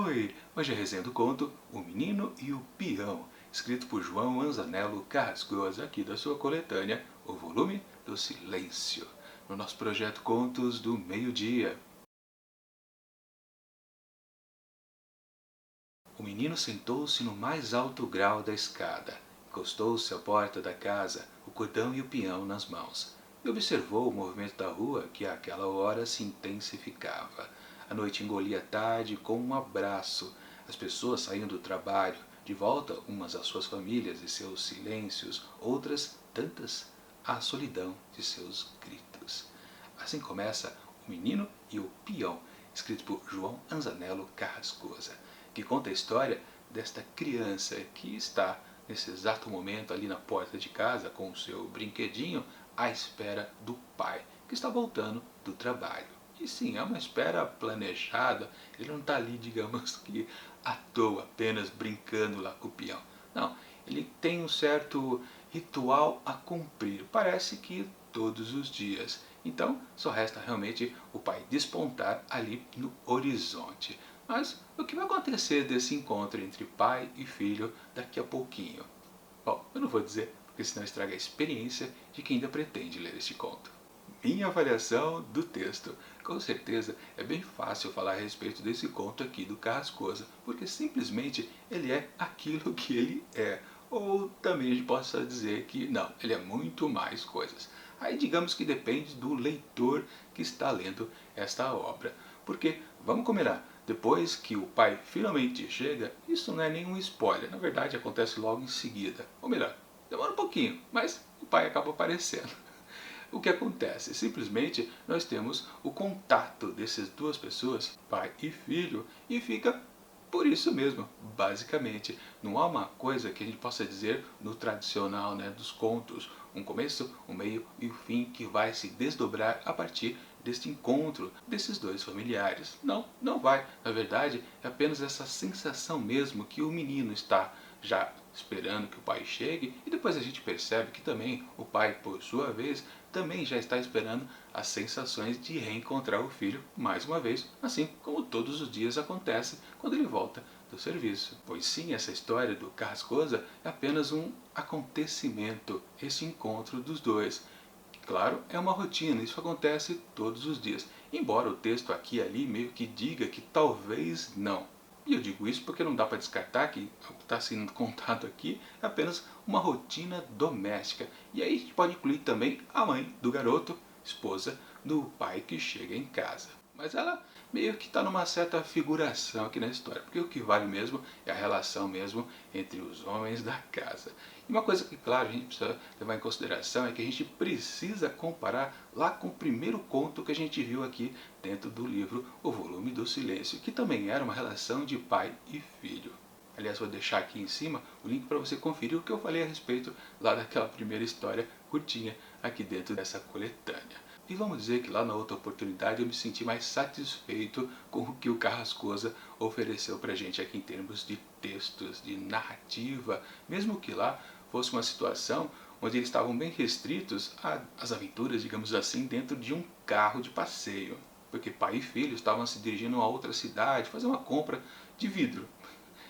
Oi, hoje é a resenha do conto O Menino e o Peão, escrito por João Anzanello Carrascosa, aqui da sua coletânea O Volume do Silêncio, no nosso projeto Contos do Meio-Dia. O menino sentou-se no mais alto grau da escada, encostou-se à porta da casa, o cordão e o peão nas mãos, e observou o movimento da rua que àquela hora se intensificava. A noite engolia a tarde com um abraço, as pessoas saíam do trabalho, de volta umas às suas famílias e seus silêncios, outras tantas à solidão de seus gritos. Assim começa O Menino e o Peão, escrito por João Anzanello Carrascosa, que conta a história desta criança que está nesse exato momento ali na porta de casa com o seu brinquedinho à espera do pai, que está voltando do trabalho. E sim, é uma espera planejada, ele não está ali, digamos que à toa, apenas brincando lá com o peão. Não, ele tem um certo ritual a cumprir, parece que todos os dias. Então, só resta realmente o pai despontar ali no horizonte. Mas o que vai acontecer desse encontro entre pai e filho daqui a pouquinho? Bom, eu não vou dizer, porque senão estraga a experiência de quem ainda pretende ler este conto. Minha avaliação do texto. Com certeza é bem fácil falar a respeito desse conto aqui do Carrascosa, porque simplesmente ele é aquilo que ele é. Ou também a gente possa dizer que não, ele é muito mais coisas. Aí digamos que depende do leitor que está lendo esta obra. Porque, vamos combinar, depois que o pai finalmente chega, isso não é nenhum spoiler, na verdade acontece logo em seguida. Ou melhor, demora um pouquinho, mas o pai acaba aparecendo. O que acontece? Simplesmente nós temos o contato dessas duas pessoas, pai e filho, e fica por isso mesmo, basicamente. Não há uma coisa que a gente possa dizer no tradicional, né, dos contos, um começo, um meio e o fim que vai se desdobrar a partir deste encontro desses dois familiares. Não, não vai. Na verdade, é apenas essa sensação mesmo que o menino está já esperando que o pai chegue, e depois a gente percebe que também o pai, por sua vez, também já está esperando as sensações de reencontrar o filho mais uma vez, assim como todos os dias acontece quando ele volta do serviço. Pois sim, essa história do Carrascosa é apenas um acontecimento, esse encontro dos dois. Claro, é uma rotina, isso acontece todos os dias, embora o texto aqui e ali meio que diga que talvez não. E eu digo isso porque não dá para descartar que o que está sendo contado aqui é apenas uma rotina doméstica. E aí a gente pode incluir também a mãe do garoto, esposa do pai que chega em casa. Mas ela meio que está numa certa figuração aqui na história, porque o que vale mesmo é a relação mesmo entre os homens da casa. E uma coisa que, claro, a gente precisa levar em consideração é que a gente precisa comparar lá com o primeiro conto que a gente viu aqui dentro do livro O Volume do Silêncio, que também era uma relação de pai e filho. Aliás, vou deixar aqui em cima o link para você conferir o que eu falei a respeito lá daquela primeira história curtinha aqui dentro dessa coletânea. E vamos dizer que lá na outra oportunidade eu me senti mais satisfeito com o que o Carrascosa ofereceu para a gente aqui em termos de textos, de narrativa, mesmo que lá fosse uma situação onde eles estavam bem restritos às aventuras, digamos assim, dentro de um carro de passeio. Porque pai e filho estavam se dirigindo a outra cidade, fazer uma compra de vidro.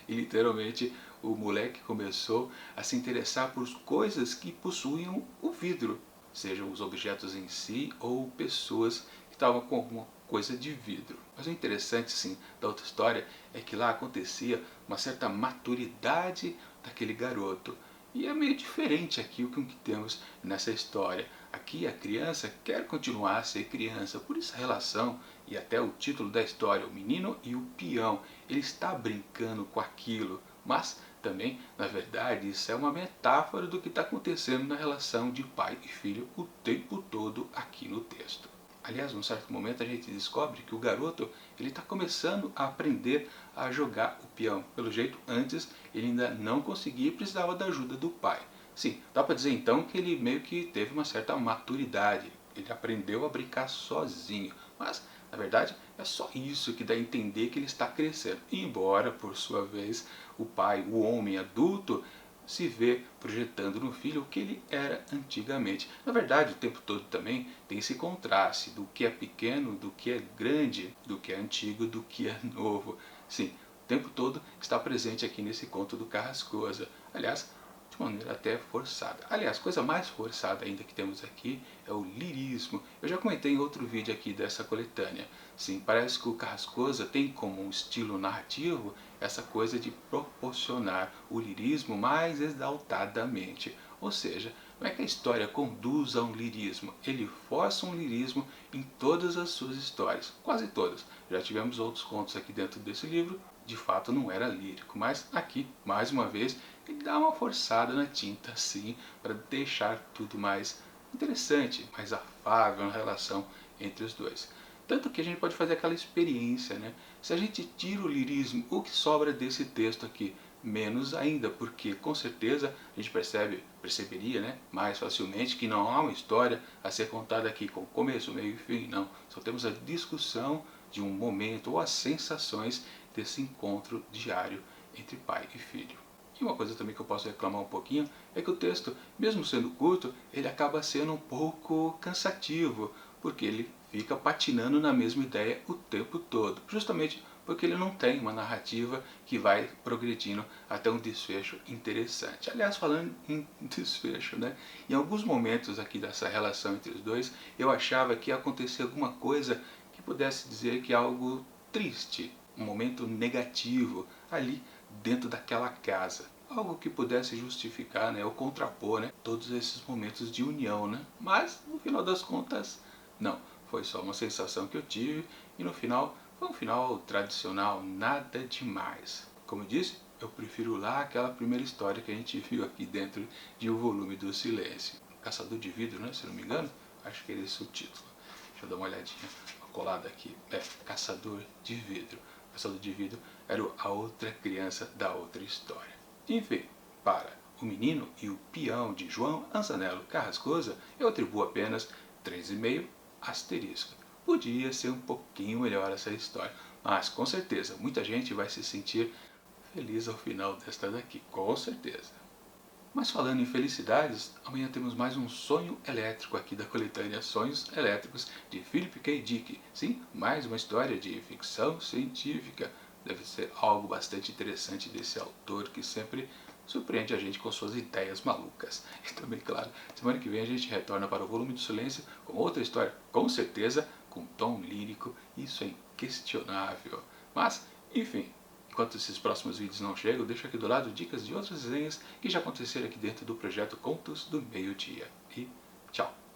E literalmente o moleque começou a se interessar por coisas que possuíam o vidro, sejam os objetos em si ou pessoas que estavam com alguma coisa de vidro. Mas o interessante, sim, da outra história é que lá acontecia uma certa maturidade daquele garoto. E é meio diferente aqui o que temos nessa história. Aqui a criança quer continuar a ser criança, por isso a relação e até o título da história, o menino e o peão, ele está brincando com aquilo, mas também, na verdade, isso é uma metáfora do que está acontecendo na relação de pai e filho o tempo todo aqui no texto. Aliás, num certo momento a gente descobre que o garoto ele está começando a aprender a jogar o peão. Pelo jeito, antes ele ainda não conseguia e precisava da ajuda do pai. Sim, dá para dizer então que ele meio que teve uma certa maturidade. Ele aprendeu a brincar sozinho. Mas, na verdade, é só isso que dá a entender que ele está crescendo. Embora, por sua vez, o pai, o homem adulto, se vê projetando no filho o que ele era antigamente. Na verdade, o tempo todo também tem esse contraste do que é pequeno, do que é grande, do que é antigo, do que é novo. Sim, tempo todo está presente aqui nesse conto do Carrascosa. Aliás, de maneira até forçada. Aliás, coisa mais forçada ainda que temos aqui é o lirismo. Eu já comentei em outro vídeo aqui dessa coletânea. Sim, parece que o Carrascosa tem como um estilo narrativo essa coisa de proporcionar o lirismo mais exaltadamente. Ou seja, não é que a história conduz a um lirismo, ele força um lirismo em todas as suas histórias, quase todas. Já tivemos outros contos aqui dentro desse livro, de fato não era lírico, mas aqui, mais uma vez, ele dá uma forçada na tinta, assim, para deixar tudo mais interessante, mais afável na relação entre os dois. Tanto que a gente pode fazer aquela experiência, né? Se a gente tira o lirismo, o que sobra desse texto aqui? Menos ainda, porque com certeza a gente perceberia, né, mais facilmente que não há uma história a ser contada aqui com começo, meio e fim, não. Só temos a discussão de um momento ou as sensações desse encontro diário entre pai e filho. E uma coisa também que eu posso reclamar um pouquinho é que o texto, mesmo sendo curto, ele acaba sendo um pouco cansativo, porque ele fica patinando na mesma ideia o tempo todo, justamente porque ele não tem uma narrativa que vai progredindo até um desfecho interessante. Aliás, falando em desfecho, né? Em alguns momentos aqui dessa relação entre os dois, eu achava que ia acontecer alguma coisa que pudesse dizer que é algo triste, um momento negativo ali dentro daquela casa. Algo que pudesse justificar, né, ou contrapor, né, todos esses momentos de união, né? Mas, no final das contas, não. Foi só uma sensação que eu tive e no final foi um final tradicional, nada demais. Como eu disse, eu prefiro lá aquela primeira história que a gente viu aqui dentro de O Volume do Silêncio. Caçador de Vidro, né, se não me engano? Acho que era esse o título. Deixa eu dar uma olhadinha, uma colada aqui. Caçador de Vidro. Caçador de Vidro era a outra criança da outra história. Enfim, para O Menino e o Peão de João Anzanello Carrascosa, eu atribuo apenas 3,5 asterisco. Podia ser um pouquinho melhor essa história, mas com certeza muita gente vai se sentir feliz ao final desta daqui, com certeza. Mas falando em felicidades, amanhã temos mais um sonho elétrico aqui da coletânea Sonhos Elétricos de Philip K. Dick. Sim, mais uma história de ficção científica. Deve ser algo bastante interessante desse autor que sempre surpreende a gente com suas ideias malucas. E também, claro, semana que vem a gente retorna para o Volume do Silêncio com outra história, com certeza, com tom lírico, isso é inquestionável. Mas, enfim, enquanto esses próximos vídeos não chegam, eu deixo aqui do lado dicas de outras resenhas que já aconteceram aqui dentro do projeto Contos do Meio-Dia. E tchau!